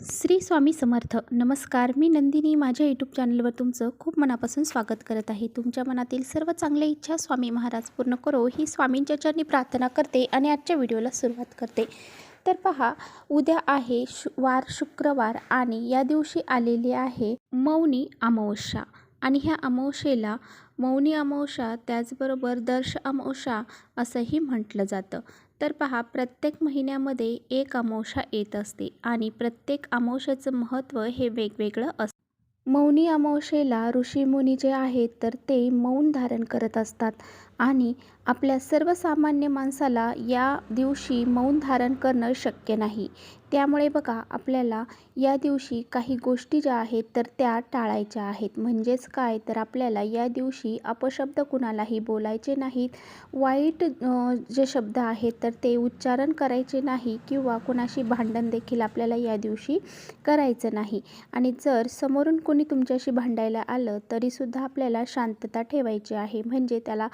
श्री स्वामी समर्थ. नमस्कार, मी नंदिनी. माझ्या यूट्यूब चॅनलवर तुमचं खूप मनापासून स्वागत करत आहे. तुमच्या मनातील सर्व चांगल्या इच्छा स्वामी महाराज पूर्ण करो ही स्वामींच्या चरणी प्रार्थना करते आणि आजच्या व्हिडिओला सुरुवात करते. तर पहा, उद्या आहे वार शुक्रवार आणि या दिवशी आलेली आहे मौनी अमावस्या. आणि ह्या अमावस्येला मौनी अमावस्या त्याचबरोबर दर्श अमावस्या असंही म्हटलं जातं. तर पहा, प्रत्येक महिन्यामध्ये एक अमावस्या येत असते आणि प्रत्येक अमावस्येचं महत्त्व हे वेगवेगळं असतं. मौनी अमावस्येला ऋषीमुनी जे आहेत तर ते मौन धारण करत असतात आणि आपल्या सर्वसामान्य माणसाला या दिवशी मौन धारण करणं शक्य नाही. त्यामुळे बघा, आपल्याला या दिवशी काही गोष्टी ज्या आहेत तर त्या टाळायच्या आहेत. म्हणजेच काय, तर आपल्याला या दिवशी अपशब्द कुणालाही बोलायचे नाहीत. वाईट जे शब्द आहेत तर ते उच्चारण करायचे नाही किंवा कुणाशी भांडण देखील आपल्याला या दिवशी करायचं नाही. आणि जर समोरून कोणी तुमच्याशी भांडायला आलं तरीसुद्धा आपल्याला शांतता ठेवायची आहे. म्हणजे त्याला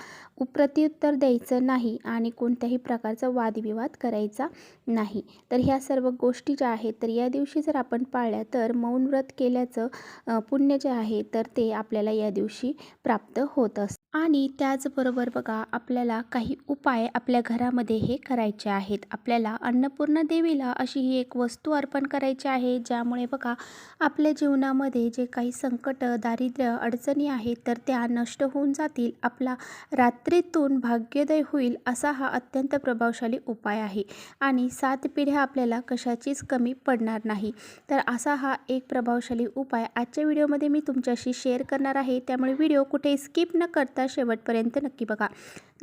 प्रत्युत्तर द्यायचं नाही आणि कोणत्याही प्रकारचा वादविवाद करायचा नाही. तर ह्या सर्व गोष्टी ज्या आहेत तर या दिवशी जर आपण पाळल्या तर मौन व्रत केल्याचं पुण्य जे आहे तर ते आपल्याला या दिवशी प्राप्त होत असतं. आणि त्याचबरोबर बघा, आपल्याला काही उपाय आपल्या घरामध्ये हे करायचे आहेत. आपल्याला अन्नपूर्णा देवीला अशी ही एक वस्तू अर्पण करायची आहे, ज्यामुळे बघा आपल्या जीवनामध्ये जे काही संकट, दारिद्र्य, अडचणी आहेत तर त्या नष्ट होऊन जातील. आपला रात्रीतून भाग्योदय होईल असा हा अत्यंत प्रभावशाली उपाय आहे आणि 7 पिढ्या आपल्याला कशाचीच कमी पडणार नाही. तर असा हा एक प्रभावशाली उपाय आजच्या व्हिडिओमध्ये मी तुमच्याशी शेअर करणार आहे. त्यामुळे व्हिडिओ कुठे स्किप न करता शेवटपर्यंत नक्की बघा,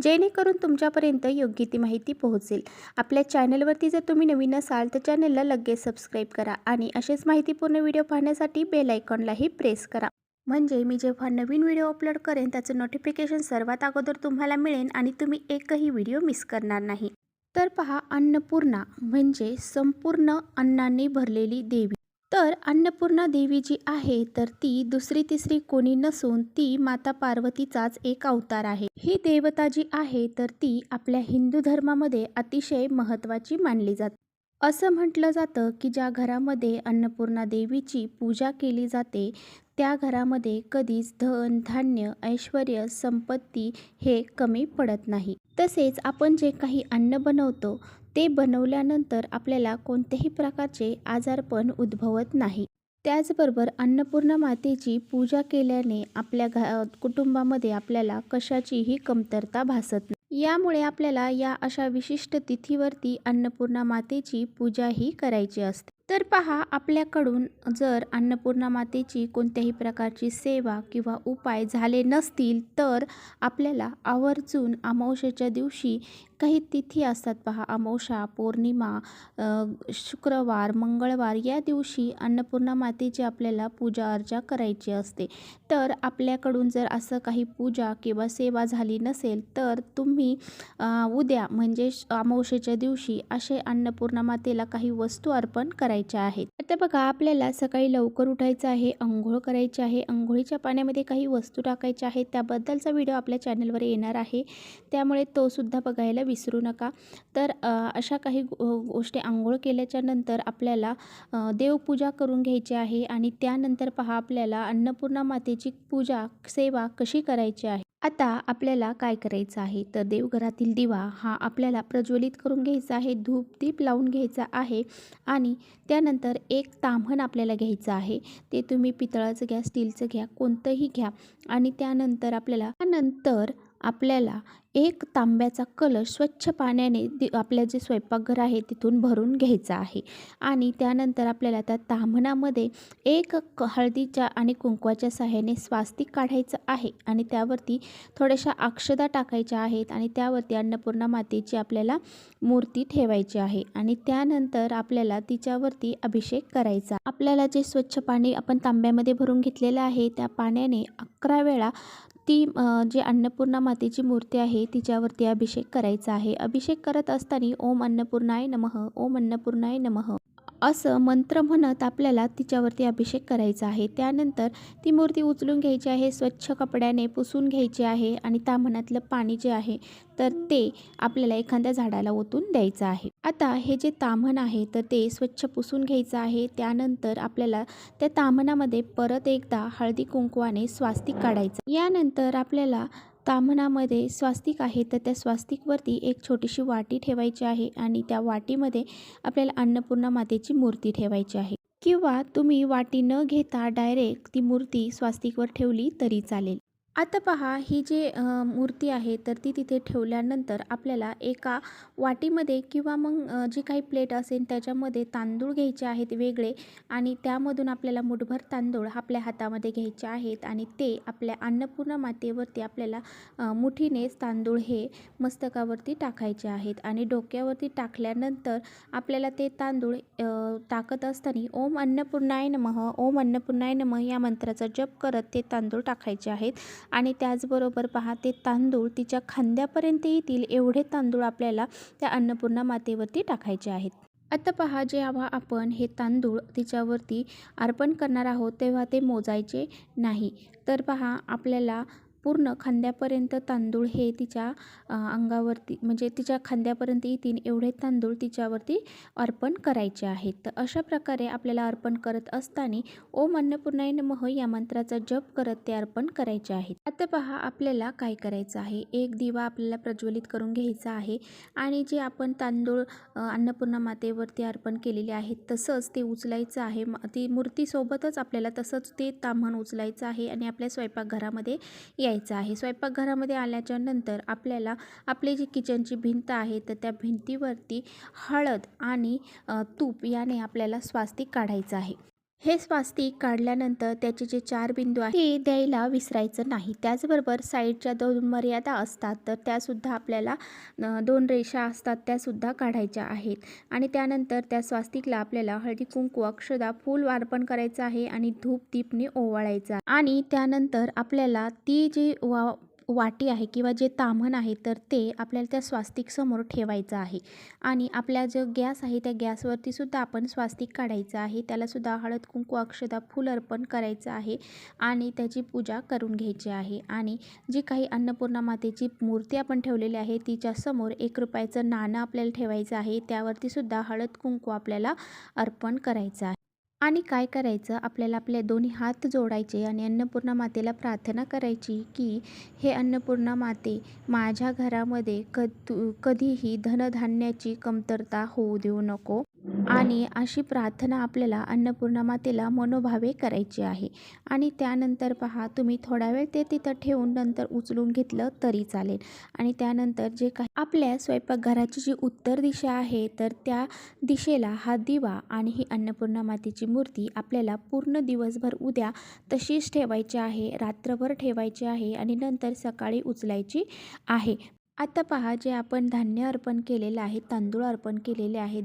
जेणेकरून तुमच्यापर्यंत योग्य ती माहिती पोहोचेल. आपल्या चॅनलवरती जर तुम्ही नवीन असाल तर चॅनलला लगेच सबस्क्राईब करा आणि असेच माहितीपूर्ण व्हिडिओ पाहण्यासाठी बेल आयकॉनलाही प्रेस करा. म्हणजे मी जेव्हा नवीन व्हिडिओ अपलोड करेन त्याचं नोटिफिकेशन सर्वात अगोदर तुम्हाला मिळेल आणि तुम्ही एकही व्हिडिओ मिस करणार नाही. तर पहा, अन्नपूर्णा म्हणजे संपूर्ण अन्नाने भरलेली देवी. तर अन्नपूर्णा देवी जी आहे तर ती दुसरी तिसरी कोणी नसून ती माता पार्वतीचाच एक अवतार आहे. ही देवता जी आहे तर ती आपल्या हिंदू धर्मामध्ये अतिशय महत्त्वाची मानली जाते. असं म्हटलं जातं की ज्या घरामध्ये अन्नपूर्णा देवीची पूजा केली जाते त्या घरामध्ये कधीच धन, धान्य, ऐश्वर्य, संपत्ती हे कमी पडत नाही. तसेच आपण जे काही अन्न बनवतो ते बनवल्यानंतर आपल्याला कोणत्याही प्रकारचे आजारपण उद्भवत नाही. त्याचबरोबर अन्नपूर्णा मातेची पूजा केल्याने आपल्या कुटुंबामध्ये आपल्याला कशाचीही कमतरता भासत नाही. यामुळे आपल्याला या अशा विशिष्ट तिथीवरती अन्नपूर्णा मातेची पूजाही करायची असते. तर पहा, आपल्याकडून जर अन्नपूर्णा मातेची कोणत्याही प्रकारची सेवा किंवा उपाय झाले नसतील तर आपल्याला आवर्जून अमावस्येच्या दिवशी काही तिथी असतात पहा, अमावस्या, पौर्णिमा, शुक्रवार, मंगळवार या दिवशी अन्नपूर्णा मातेची आपल्याला पूजा अर्चा करायची असते. तर आपल्याकडून जर असं काही पूजा किंवा सेवा झाली नसेल तर तुम्ही उद्या म्हणजे अमावस्येच्या दिवशी असे अन्नपूर्णा मातेला काही वस्तू अर्पण करायच्या आहेत. आता बघा, आपल्याला सकाळी लवकर उठायचं आहे, अंघोळ करायची आहे. अंघोळीच्या पाण्यामध्ये काही वस्तू टाकायच्या आहेत. त्याबद्दलचा व्हिडिओ आपल्या चॅनलवर येणार आहे, त्यामुळे तो सुद्धा बघायला विसरू नका. तर अशा काही गोष्टी अंघोळ केल्याच्या नंतर आपल्याला देवपूजा करून घ्यायची आहे आणि त्यानंतर पहा, आपल्याला अन्नपूर्णा मातेची पूजा सेवा कशी करायची आहे. आता आपल्याला काय करायचं आहे तर देवघरातील दिवा हा आपल्याला प्रज्वलित करून घ्यायचा आहे, धूप दीप लावून घ्यायचा आहे आणि त्यानंतर एक ताम्हण आपल्याला घ्यायचं आहे. ते तुम्ही पितळाचं घ्या, स्टीलचं घ्या, कोणतंही घ्या. आणि त्यानंतर आपल्याला एक तांब्याचा कलश स्वच्छ पाण्याने आपल्या जे स्वयंपाकघर आहे तिथून भरून घ्यायचा आहे. आणि त्यानंतर आपल्याला त्या ताम्हणामध्ये एक हळदीच्या आणि कुंकवाच्या सहाय्याने स्वास्तिक काढायचं आहे आणि त्यावरती थोड्याशा अक्षता टाकायच्या आहेत आणि त्यावरती अन्नपूर्णा मातेची आपल्याला मूर्ती ठेवायची आहे आणि त्यानंतर आपल्याला तिच्यावरती अभिषेक करायचा. आपल्याला जे स्वच्छ पाणी आपण तांब्यामध्ये भरून घेतलेलं आहे त्या पाण्याने 11 वेळा ती जी अन्नपूर्णा मातेची मूर्ती आहे तिच्यावरती अभिषेक करायचा आहे. अभिषेक करत असताना ओम अन्नपूर्णाय नमः, ओम अन्नपूर्णाय नमः असं मंत्र म्हणत आपल्याला तिच्यावरती अभिषेक करायचा आहे. त्यानंतर ती मूर्ती उचलून घ्यायची आहे, स्वच्छ कपड्याने पुसून घ्यायची आहे आणि ताम्हणातलं पाणी जे आहे तर ते आपल्याला एखाद्या झाडाला ओतून द्यायचं आहे. आता हे जे ताम्हण आहे तर ते स्वच्छ पुसून घ्यायचं आहे. त्यानंतर आपल्याला त्या ताम्हणामध्ये परत एकदा हळदी कुंकवाने स्वास्तिक काढायचं. यानंतर आपल्याला ताम्हणामध्ये स्वास्तिक आहे तर त्या स्वास्तिकवरती एक छोटीशी वाटी ठेवायची आहे आणि त्या वाटीमध्ये आपल्याला अन्नपूर्णा मातेची मूर्ती ठेवायची आहे. किंवा तुम्ही वाटी न घेता डायरेक्ट ती मूर्ती स्वास्तिकवर ठेवली तरी चालेल. आता पहा ही जी मूर्ती आहे तर ती तिथे ठेवल्यानंतर आपल्याला एका वाटीमध्ये किंवा मग जी काही प्लेट असेल त्याच्यामध्ये तांदूळ घ्यायचे आहेत वेगळे आणि त्यामधून आपल्याला मुठभर तांदूळ आपल्या हातामध्ये घ्यायचे आहेत आणि ते आपल्या अन्नपूर्णा मातेवरती आपल्याला मुठीनेच तांदूळ हे मस्तकावरती टाकायचे आहेत आणि डोक्यावरती टाकल्यानंतर आपल्याला ते तांदूळ टाकत असताना ओम अन्नपूर्णाय नमः ओम अन्नपूर्णाय नमः या मंत्राचा जप करत ते तांदूळ टाकायचे आहेत. आणि त्याचबरोबर पहा ते तांदूळ तिच्या खांद्यापर्यंत येतील एवढे तांदूळ आपल्याला त्या अन्नपूर्णा मातेवरती टाकायचे आहेत. आता पहा जेव्हा आपण हे तांदूळ तिच्यावरती अर्पण करणार आहोत तेव्हा ते मोजायचे नाही. तर पहा आपल्याला पूर्ण खांद्यापर्यंत तांदूळ हे तिच्या अंगावरती म्हणजे तिच्या खांद्यापर्यंत येतील एवढे तांदूळ तिच्यावरती अर्पण करायचे आहेत. तर अशा प्रकारे आपल्याला अर्पण करत असताना ओम अन्नपूर्णाय नमः या मंत्राचा जप करत ते अर्पण करायचे आहेत. आता पहा आपल्याला काय करायचं आहे. एक दिवा आपल्याला प्रज्वलित करून घ्यायचा आहे आणि जे आपण तांदूळ अन्नपूर्णा मातेवरती अर्पण केलेले आहेत तसंच ते उचलायचं आहे. ती मूर्तीसोबतच आपल्याला तसंच ते ताम्हण उचलायचं आहे आणि आपल्या स्वयंपाकघरामध्ये यायचं आहे. स्वयंपाकघरामध्ये आल्याच्या नंतर आपल्याला आपली जी किचनची भिंत आहे तर त्या भिंतीवरती हळद आणि तूप याने आपल्याला स्वास्तिक काढायचं आहे. हे स्वास्तिक काढल्यानंतर त्याचे जे 4 बिंदू आहेत ते द्यायला विसरायचं नाही. त्याचबरोबर साईडच्या 2 मर्यादा असतात तर त्यासुद्धा आपल्याला 2 रेषा असतात त्यासुद्धा काढायच्या आहेत. आणि त्यानंतर त्या स्वास्तिकला आपल्याला हळदी कुंकू अक्षदा फूल अर्पण करायचं आहे आणि धूप दीपने ओवाळायचं आहे. आणि त्यानंतर आपल्याला ती जी वाटी आहे किंवा जे ताम्हण आहे तर ते आपल्याला त्या स्वास्तिकसमोर ठेवायचं आहे. आणि आपला जो गॅस आहे त्या गॅसवरती सुद्धा आपण स्वास्तिक काढायचं आहे. त्यालासुद्धा हळद कुंकू अक्षदा फूल अर्पण करायचं आहे आणि त्याची पूजा करून घ्यायची आहे. आणि जी काही अन्नपूर्णा मातेची मूर्ती आपण ठेवलेली आहे तिच्यासमोर ₹1 नाणं आपल्याला ठेवायचं आहे. त्यावरती सुद्धा हळद कुंकू आपल्याला अर्पण करायचं आहे. आणि काय करायचं आपल्याला आपले दोन्ही हात जोडायचे आणि अन्नपूर्णा मातेला प्रार्थना करायची की हे अन्नपूर्णा माते माझ्या घरामध्ये कधीही धनधान्याची कमतरता होऊ देऊ नको. आणि अशी प्रार्थना आपल्याला अन्नपूर्णा मातेला मनोभावे करायची आहे. आणि त्यानंतर पहा तुम्ही थोडा वेळ ते तिथं ठेवून नंतर उचलून घेतलं तरी चालेल. आणि त्यानंतर जे काही आपल्या स्वयंपाकघराची जी उत्तर दिशा आहे तर त्या दिशेला हा दिवा आणि ही अन्नपूर्णा मातेची मूर्ती आपल्याला पूर्ण दिवसभर उद्या तशीच ठेवायची आहे. रात्रभर ठेवायची आहे आणि नंतर सकाळी उचलायची आहे. आता पहा जे आपण धान्य अर्पण केलेलं आहे तांदूळ अर्पण केलेले आहेत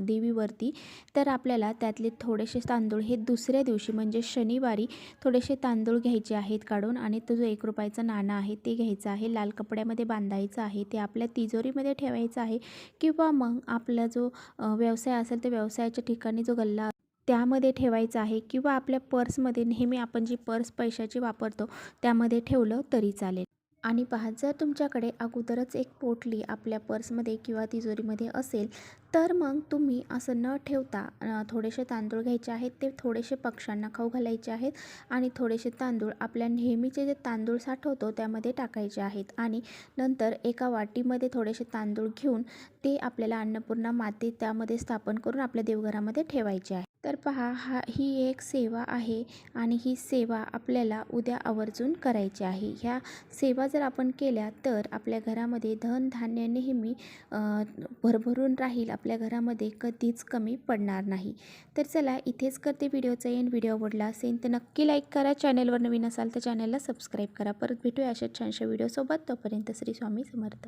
देवीवरती तर आपल्याला त्यातले थोडेसे तांदूळ हे दुसऱ्या दिवशी म्हणजे शनिवारी थोडेसे तांदूळ घ्यायचे आहेत काढून आणि तो जो ₹1 नाणं आहे ते घ्यायचं आहे. लाल कपड्यामध्ये बांधायचं आहे. ते आपल्या तिजोरीमध्ये ठेवायचं आहे किंवा मग आपला जो व्यवसाय असेल तर व्यवसायाच्या ठिकाणी जो गल्ला त्यामध्ये ठेवायचं आहे किंवा आपल्या पर्समध्ये नेहमी आपण जी पर्स पैशाची वापरतो त्यामध्ये ठेवलं तरी चालेल. आणि पहा जर तुमच्याकडे अगोदरच एक पोटली आपल्या पर्समध्ये किंवा तिजोरीमध्ये असेल तर मग तुम्ही असं न ठेवता थोडेसे तांदूळ घ्यायचे आहेत ते थोडेसे पक्ष्यांना खाऊ घालायचे आहेत आणि थोडेसे तांदूळ आपल्या नेहमीचे जे तांदूळ साठवतो त्यामध्ये टाकायचे आहेत. आणि नंतर एका वाटीमध्ये थोडेसे तांदूळ घेऊन ते आपल्याला अन्नपूर्णा माते त्यामध्ये स्थापन करून आपल्या देवघरामध्ये ठेवायचे आहे. तर पहा ही एक सेवा आहे आणि ही सेवा आपल्याला उद्या आवर्जून करायची आहे. ह्या सेवा जर आपण केल्या तर आपल्या घरामध्ये धनधान्य नेहमी भरभरून राहील. आपल्या घरामध्ये कधीच कमी पडणार नाही. तर चला इथेच करते व्हिडिओचा एंड. व्हिडिओ आवडला असेल तर नक्की लाईक करा. चॅनलवर नवीन असाल तर चॅनलला सबस्क्राईब करा. परत भेटूया अशाच छानशा व्हिडिओसोबत. तोपर्यंत श्री स्वामी समर्थ.